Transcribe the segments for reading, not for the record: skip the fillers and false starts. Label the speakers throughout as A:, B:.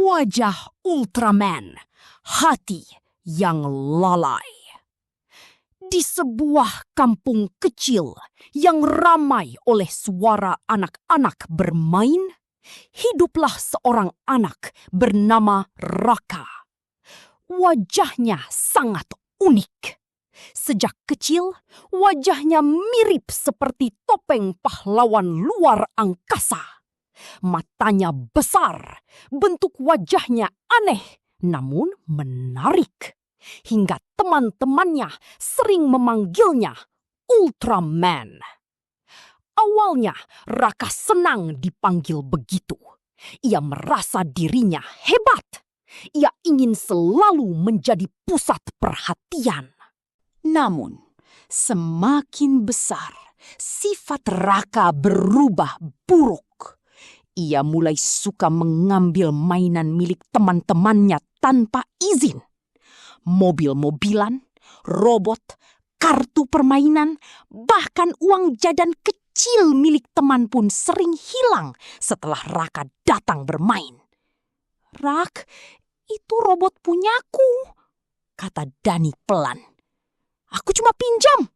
A: Wajah Ultraman, hati yang lalai. Di sebuah kampung kecil yang ramai oleh suara anak-anak bermain, hiduplah seorang anak bernama Raka. Wajahnya sangat unik. Sejak kecil, wajahnya mirip seperti topeng pahlawan luar angkasa. Matanya besar, bentuk wajahnya aneh namun menarik. Hingga teman-temannya sering memanggilnya Ultraman. Awalnya Raka senang dipanggil begitu. Ia merasa dirinya hebat. Ia ingin selalu menjadi pusat perhatian. Namun, semakin besar, sifat Raka berubah buruk. Ia mulai suka mengambil mainan milik teman-temannya tanpa izin. Mobil-mobilan, robot, kartu permainan, bahkan uang jajan kecil milik teman pun sering hilang setelah Raka datang bermain. "Rak, itu robot punyaku," kata Dani pelan. "Aku cuma pinjam,"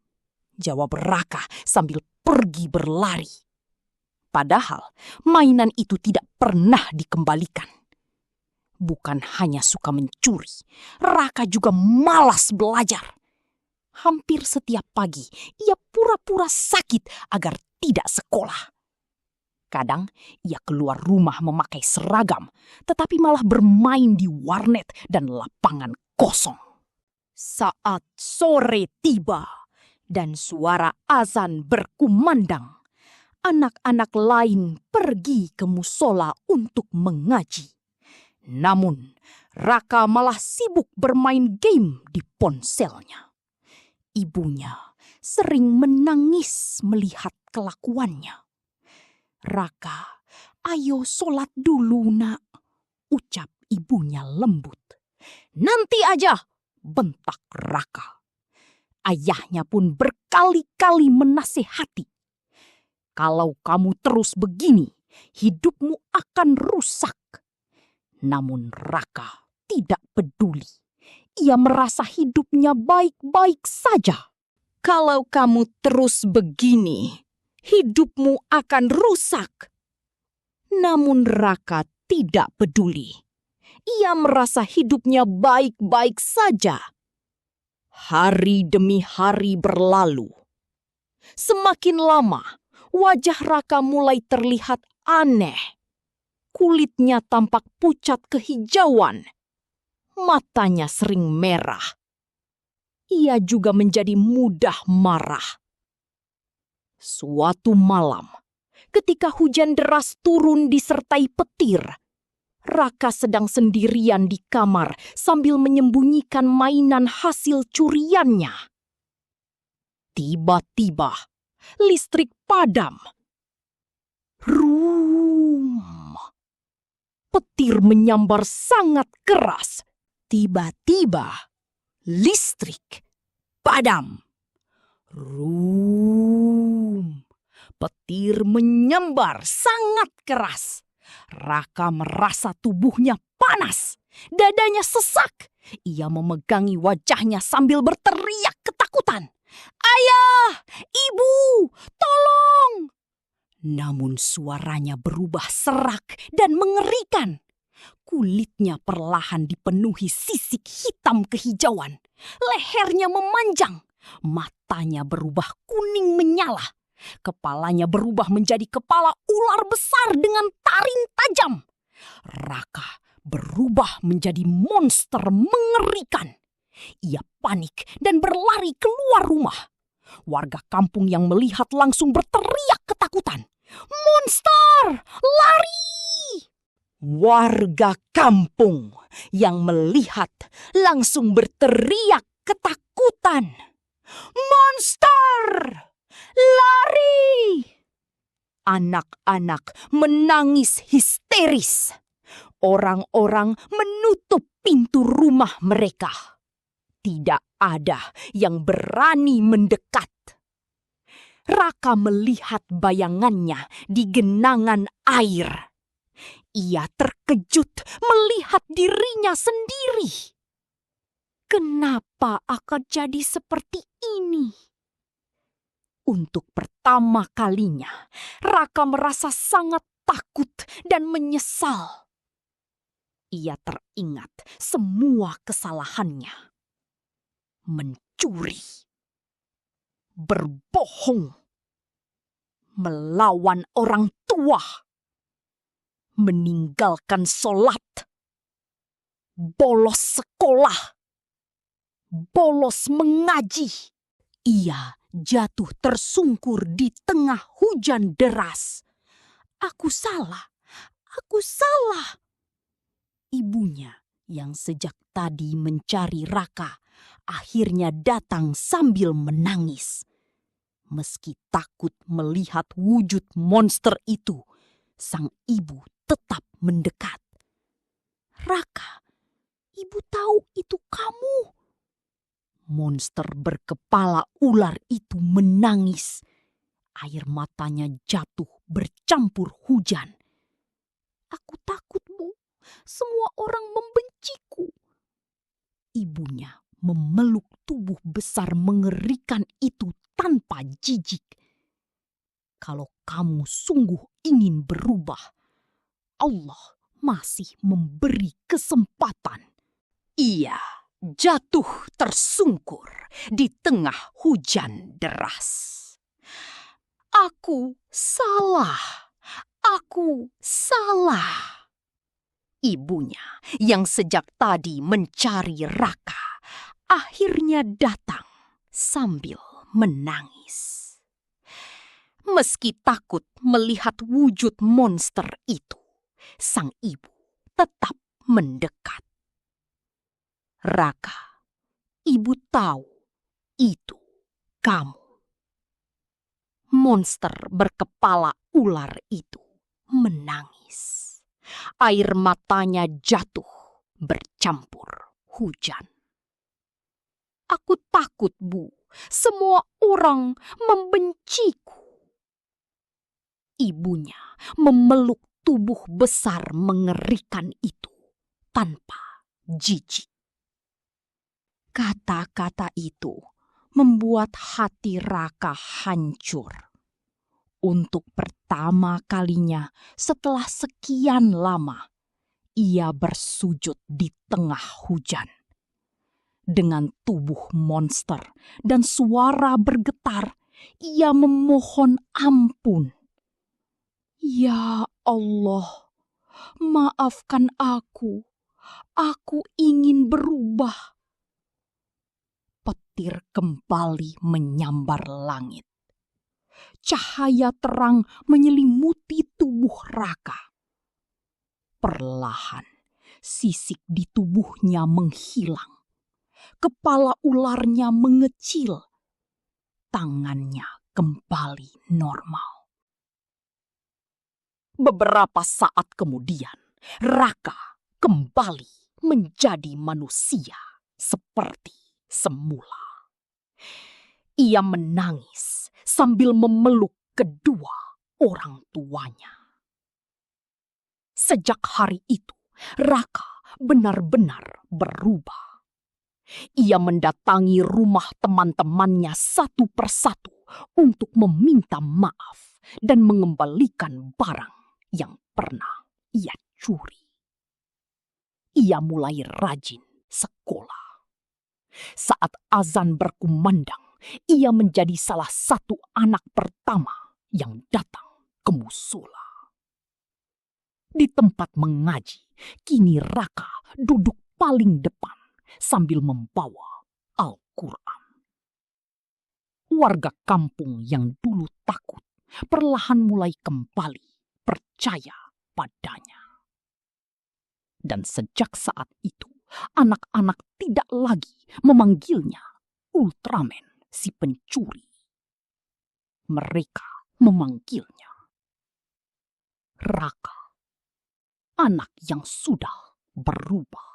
A: jawab Raka sambil pergi berlari. Padahal mainan itu tidak pernah dikembalikan. Bukan hanya suka mencuri, Raka juga malas belajar. Hampir setiap pagi ia pura-pura sakit agar tidak sekolah. Kadang ia keluar rumah memakai seragam, tetapi malah bermain di warnet dan lapangan kosong. Saat sore tiba dan suara azan berkumandang, anak-anak lain pergi ke musola untuk mengaji. Namun, Raka malah sibuk bermain game di ponselnya. Ibunya sering menangis melihat kelakuannya. "Raka, ayo sholat dulu, Nak," ucap ibunya lembut. "Nanti aja," bentak Raka. Ayahnya pun berkali-kali menasihati. "Kalau kamu terus begini, hidupmu akan rusak." Namun Raka tidak peduli. Ia merasa hidupnya baik-baik saja. "Kalau kamu terus begini, hidupmu akan rusak." Namun Raka tidak peduli. Ia merasa hidupnya baik-baik saja. Hari demi hari berlalu. Semakin lama, wajah Raka mulai terlihat aneh. Kulitnya tampak pucat kehijauan. Matanya sering merah. Ia juga menjadi mudah marah. Suatu malam, ketika hujan deras turun disertai petir, Raka sedang sendirian di kamar sambil menyembunyikan mainan hasil curiannya. Tiba-tiba, listrik padam. Petir menyambar sangat keras. Tiba-tiba, listrik padam. Petir menyambar sangat keras. Raka merasa tubuhnya panas. Dadanya sesak. Ia memegangi wajahnya sambil berteriak ketakutan. "Ayah! Ibu! Tolong!" Namun suaranya berubah serak dan mengerikan. Kulitnya perlahan dipenuhi sisik hitam kehijauan. Lehernya memanjang. Matanya berubah kuning menyala. Kepalanya berubah menjadi kepala ular besar dengan taring tajam. Raka berubah menjadi monster mengerikan. Ia panik dan berlari keluar rumah. Warga kampung yang melihat langsung berteriak ketakutan. "Monster! Lari!" Warga kampung yang melihat langsung berteriak ketakutan. "Monster! Lari!" Anak-anak menangis histeris. Orang-orang menutup pintu rumah mereka. Tidak ada yang berani mendekat. Raka melihat bayangannya di genangan air. Ia terkejut melihat dirinya sendiri. Kenapa akan jadi seperti ini? Untuk pertama kalinya, Raka merasa sangat takut dan menyesal. Ia teringat semua kesalahannya. Mencuri, berbohong, melawan orang tua, meninggalkan sholat, bolos sekolah, bolos mengaji. Ia jatuh tersungkur di tengah hujan deras. Aku salah. Ibunya yang sejak tadi mencari Raka akhirnya datang sambil menangis. Meski takut melihat wujud monster itu, sang ibu tetap mendekat. Raka, ibu tahu itu kamu. Monster berkepala ular itu menangis. Air matanya jatuh bercampur hujan. Aku takut, Bu. Semua orang membenciku. Ibunya memeluk tubuh besar mengerikan itu tanpa jijik. Kalau kamu sungguh ingin berubah, Allah masih memberi kesempatan. Ia jatuh tersungkur di tengah hujan deras. Aku salah. Ibunya yang sejak tadi mencari Raka akhirnya datang sambil menangis. Meski takut melihat wujud monster itu, sang ibu tetap mendekat. Raka, ibu tahu itu kamu. Monster berkepala ular itu menangis. Air matanya jatuh bercampur hujan. Aku takut, Bu. Semua orang membenciku. Ibunya memeluk tubuh besar mengerikan itu tanpa jijik. Kata-kata itu membuat hati Raka hancur. Untuk pertama kalinya setelah sekian lama, ia bersujud di tengah hujan. Dengan tubuh monster dan suara bergetar, ia memohon ampun. Ya Allah, maafkan aku. Aku ingin berubah. Petir kembali menyambar langit. Cahaya terang menyelimuti tubuh Raka. Perlahan, sisik di tubuhnya menghilang. Kepala ularnya mengecil. Tangannya kembali normal. Beberapa saat kemudian, Raka kembali menjadi manusia seperti semula. Ia menangis sambil memeluk kedua orang tuanya. Sejak hari itu, Raka benar-benar berubah. Ia mendatangi rumah teman-temannya satu persatu untuk meminta maaf dan mengembalikan barang yang pernah ia curi. Ia mulai rajin sekolah. Saat azan berkumandang, ia menjadi salah satu anak pertama yang datang ke musola. Di tempat mengaji, kini Raka duduk paling depan sambil membawa Al-Quran. Warga kampung yang dulu takut perlahan mulai kembali percaya padanya. Dan sejak saat itu, anak-anak tidak lagi memanggilnya Ultraman si pencuri. Mereka memanggilnya Raka, anak yang sudah berubah.